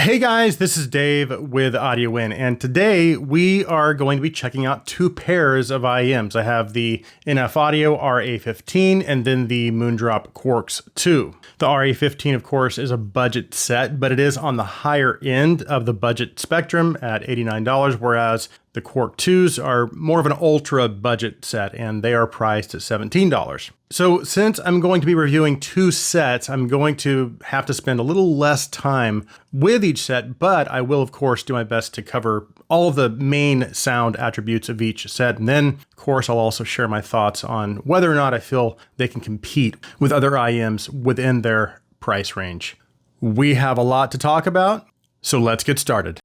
Hey guys, this is Dave with Audio In, and today we are going to be checking out two pairs of IEMs. I have the NF Audio RA15 and then the Moondrop Quarks 2. The RA15, of course, is a budget set, but it is on the higher end of the budget spectrum at $89, whereas the Quark 2s are more of an ultra budget set, and they are priced at $17. So since I'm going to be reviewing two sets, I'm going to have to spend a little less time with each set, but I will, of course, do my best to cover all of the main sound attributes of each set. And then, of course, I'll also share my thoughts on whether or not I feel they can compete with other IEMs within their price range. We have a lot to talk about, so let's get started.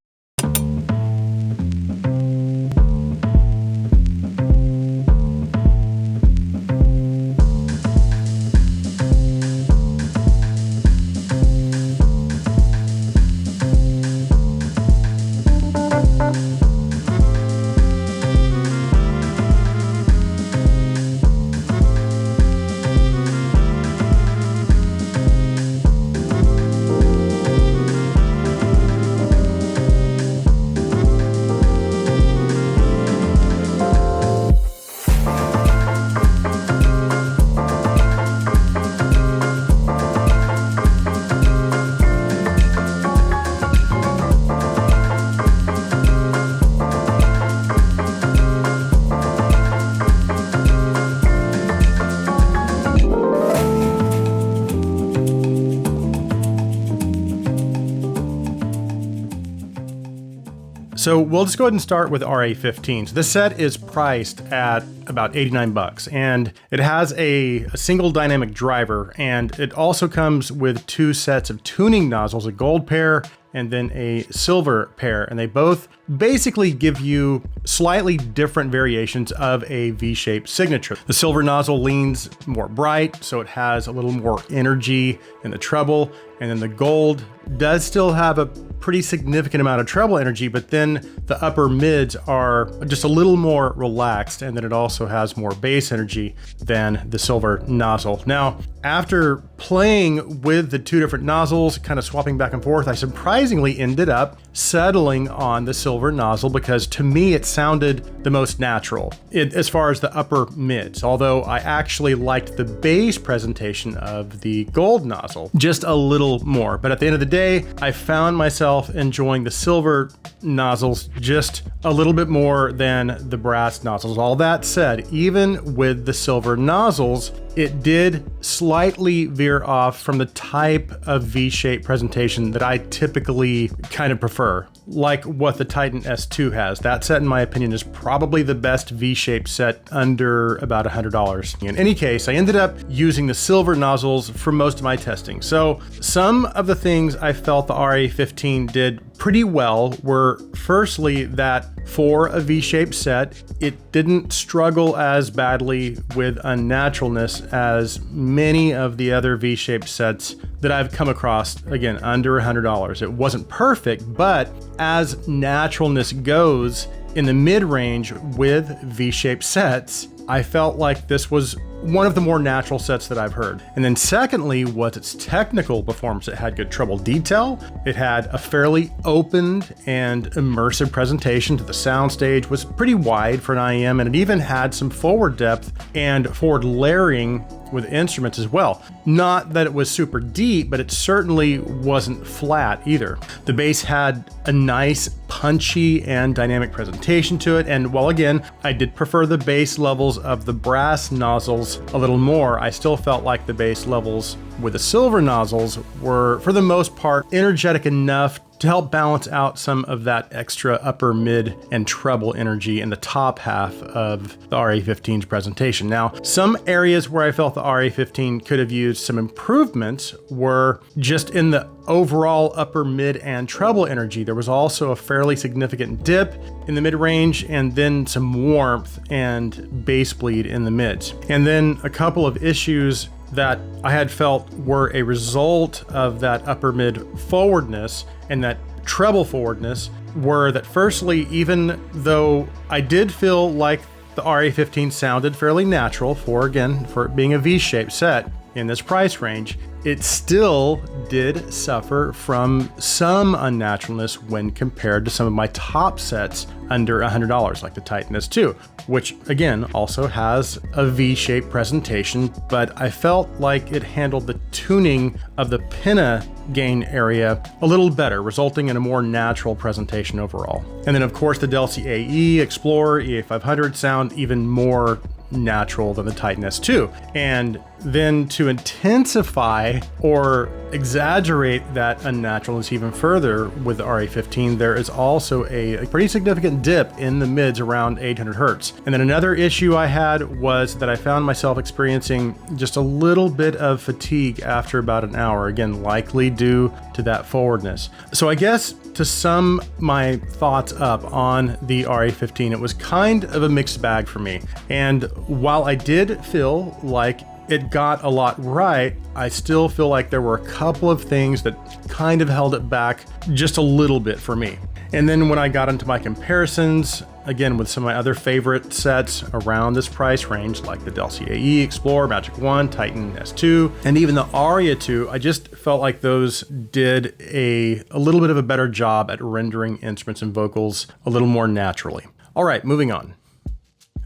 So we'll just go ahead and start with RA15. So this set is priced at about $89, and it has a single dynamic driver, and it also comes with two sets of tuning nozzles, a gold pair and then a silver pair, and they both basically give you slightly different variations of a V-shaped signature. The silver nozzle leans more bright, so it has a little more energy in the treble, and then the gold does still have a pretty significant amount of treble energy, but then the upper mids are just a little more relaxed, and then it also has more bass energy than the silver nozzle. Now, after playing with the two different nozzles, kind of swapping back and forth, I surprisingly ended up settling on the silver nozzle because to me it sounded the most natural as far as the upper mids, although I actually liked the bass presentation of the gold nozzle just a little more. But at the end of the day, I found myself enjoying the silver nozzles just a little bit more than the brass nozzles. All that said, even with the silver nozzles, it did slightly veer off from the type of V-shaped presentation that I typically kind of prefer, like what the Titan S2 has. That set, in my opinion, is probably the best V-shaped set under about $100. In any case, I ended up using the silver nozzles for most of my testing. So some of the things I felt the RA15 did pretty well were, firstly, that for a V-shaped set, it didn't struggle as badly with unnaturalness as many of the other V-shaped sets that I've come across, again, under $100. It wasn't perfect, but as naturalness goes in the mid-range with V-shaped sets, I felt like this was one of the more natural sets that I've heard. And then secondly was its technical performance. It had good treble detail. It had a fairly opened and immersive presentation to the soundstage, was pretty wide for an IEM, and it even had some forward depth and forward layering with instruments as well. Not that it was super deep, but it certainly wasn't flat either. The bass had a nice punchy and dynamic presentation to it, and while again, I did prefer the bass levels of the brass nozzles a little more, I still felt like the bass levels with the silver nozzles were, for the most part, energetic enough to help balance out some of that extra upper mid and treble energy in the top half of the RA15's presentation. Now, some areas where I felt the RA15 could have used some improvements were just in the overall upper mid and treble energy. There was also a fairly significant dip in the mid range, and then some warmth and bass bleed in the mids. And then a couple of issues that I had felt were a result of that upper mid forwardness and that treble forwardness were that, firstly, even though I did feel like the RA15 sounded fairly natural for it being a V-shaped set, in this price range, it still did suffer from some unnaturalness when compared to some of my top sets under $100, like the Titan S2, which again also has a V-shaped presentation, but I felt like it handled the tuning of the pinna gain area a little better, resulting in a more natural presentation overall. And then of course the Delcy AE, Explorer, EA500 sound even more natural than the Titan S2. And then to intensify or exaggerate that unnaturalness even further with the RA15, there is also a pretty significant dip in the mids around 800 Hertz. And then another issue I had was that I found myself experiencing just a little bit of fatigue after about an hour, again, likely due to that forwardness. So I guess to sum my thoughts up on the RA15, it was kind of a mixed bag for me. And while I did feel like it got a lot right, I still feel like there were a couple of things that kind of held it back just a little bit for me. And then when I got into my comparisons, again with some of my other favorite sets around this price range, like the Delcy AE, Explorer, Magic 1, Titan S2, and even the Aria 2, I just felt like those did a little bit of a better job at rendering instruments and vocals a little more naturally. All right, moving on.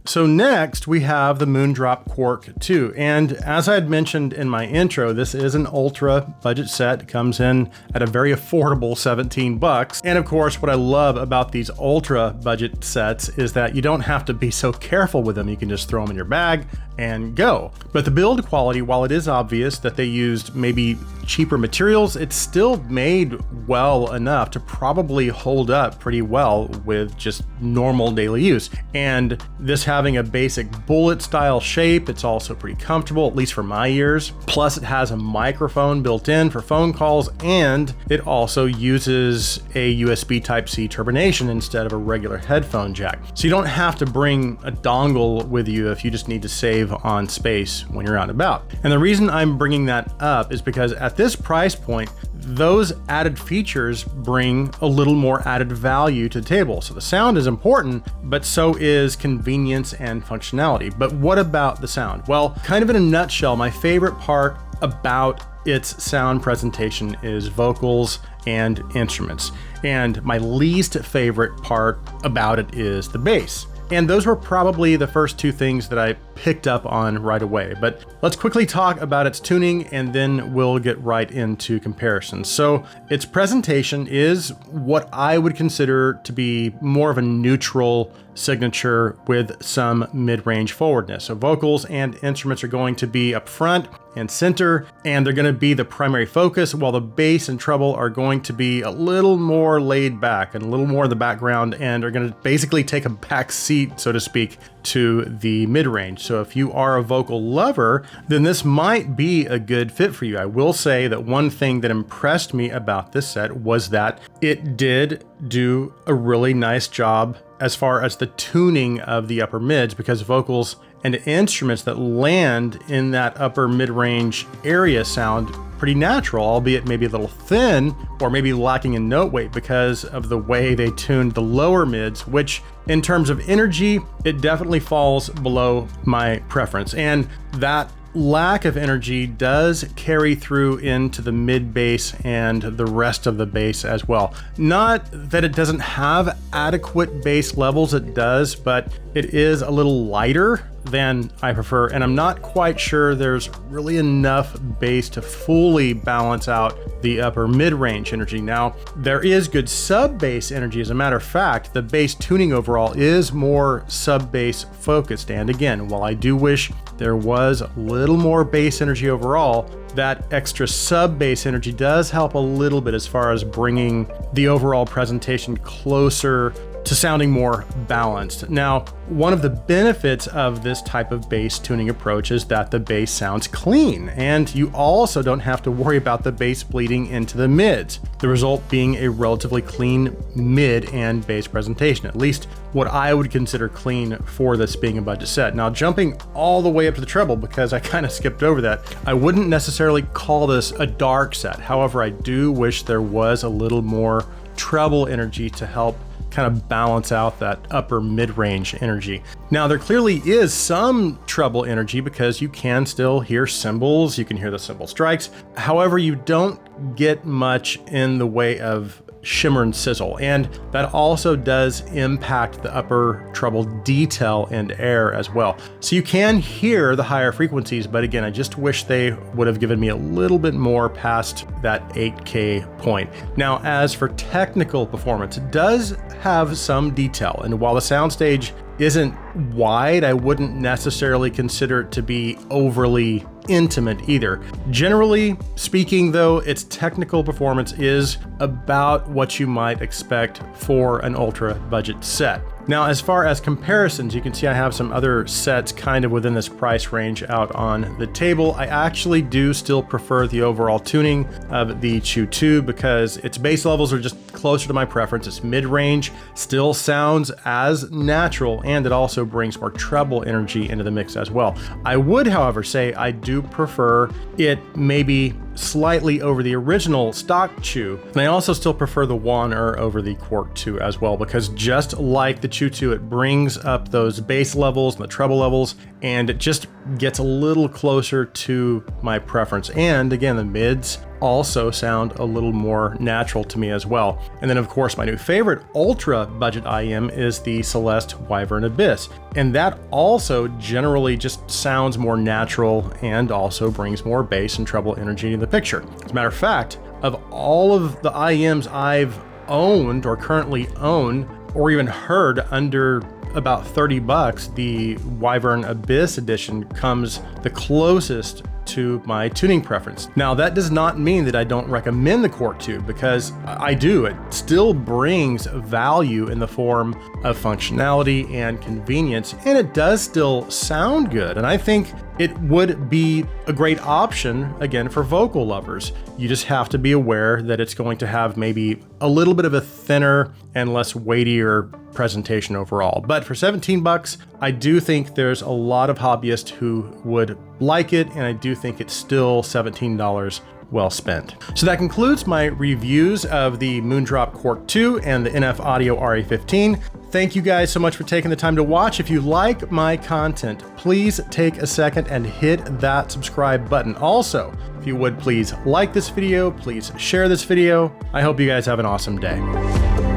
So next we have the Moondrop Quark 2, and as I had mentioned in my intro, this is an ultra budget set. It comes in at a very affordable $17. And of course, what I love about these ultra budget sets is that you don't have to be so careful with them. You can just throw them in your bag and go. But the build quality, while it is obvious that they used maybe cheaper materials, it's still made well enough to probably hold up pretty well with just normal daily use. And this having a basic bullet style shape, it's also pretty comfortable, at least for my ears. Plus it has a microphone built in for phone calls, and it also uses a USB Type-C turbination instead of a regular headphone jack. So you don't have to bring a dongle with you if you just need to save on space when you're out and about. And the reason I'm bringing that up is because at this price point, those added features bring a little more added value to the table. So the sound is important, but so is convenience and functionality. But what about the sound? Well, kind of in a nutshell, my favorite part about its sound presentation is vocals and instruments. And my least favorite part about it is the bass. And those were probably the first two things that I picked up on right away. But let's quickly talk about its tuning and then we'll get right into comparisons. So its presentation is what I would consider to be more of a neutral signature with some mid-range forwardness. So vocals and instruments are going to be up front and center, and they're going to be the primary focus, while the bass and treble are going to be a little more laid back and a little more in the background, and are going to basically take a back seat, so to speak, to the mid-range. So if you are a vocal lover, then this might be a good fit for you. I will say that one thing that impressed me about this set was that it did do a really nice job as far as the tuning of the upper mids, because vocals and instruments that land in that upper mid-range area sound pretty natural, albeit maybe a little thin or maybe lacking in note weight because of the way they tuned the lower mids, which in terms of energy, it definitely falls below my preference. And that lack of energy does carry through into the mid bass and the rest of the bass as well. Not that it doesn't have adequate bass levels, it does, but it is a little lighter than I prefer, and I'm not quite sure there's really enough bass to fully balance out the upper mid-range energy. Now, there is good sub-bass energy. As a matter of fact, the bass tuning overall is more sub-bass focused, and again, while I do wish there was a little more bass energy overall, that extra sub-bass energy does help a little bit as far as bringing the overall presentation closer to sounding more balanced. Now, one of the benefits of this type of bass tuning approach is that the bass sounds clean, and you also don't have to worry about the bass bleeding into the mids, the result being a relatively clean mid and bass presentation, at least what I would consider clean for this being a budget set. Now, jumping all the way up to the treble, because I kind of skipped over that, I wouldn't necessarily call this a dark set. However, I do wish there was a little more treble energy to help kind of balance out that upper mid-range energy. Now, there clearly is some treble energy because you can still hear cymbals, you can hear the cymbal strikes. However, you don't get much in the way of shimmer and sizzle, and that also does impact the upper treble detail and air as well. So you can hear the higher frequencies, but again, I just wish they would have given me a little bit more past that 8K point. Now, as for technical performance, it does have some detail, and while the soundstage isn't wide, I wouldn't necessarily consider it to be overly intimate either. Generally speaking though, its technical performance is about what you might expect for an ultra budget set. Now, as far as comparisons, you can see I have some other sets kind of within this price range out on the table. I actually do still prefer the overall tuning of the Chu 2 because its bass levels are just closer to my preference. Its mid-range still sounds as natural, and it also brings more treble energy into the mix as well. I would, however, say I do prefer it maybe slightly over the original stock Chu, and I also still prefer the Wan-Er over the Quark 2 as well, because just like the Chu 2, it brings up those bass levels and the treble levels, and it just gets a little closer to my preference. And again, the mids also sound a little more natural to me as well. And then of course, my new favorite ultra budget IEM is the Celeste Wyvern Abyss. And that also generally just sounds more natural and also brings more bass and treble energy in the picture. As a matter of fact, of all of the IEMs I've owned or currently own, or even heard under about 30 bucks, the Wyvern Abyss edition comes the closest to my tuning preference. Now, that does not mean that I don't recommend the Quark 2, because I do. It still brings value in the form of functionality and convenience, and it does still sound good. And I think it would be a great option, again, for vocal lovers. You just have to be aware that it's going to have maybe a little bit of a thinner and less weightier presentation overall. But for 17 bucks, I do think there's a lot of hobbyists who would like it, and I do think it's still $17 well spent. So that concludes my reviews of the Moondrop Quark 2 and the NF Audio RA15. Thank you guys so much for taking the time to watch. If you like my content, please take a second and hit that subscribe button. Also, if you would please like this video, please share this video. I hope you guys have an awesome day.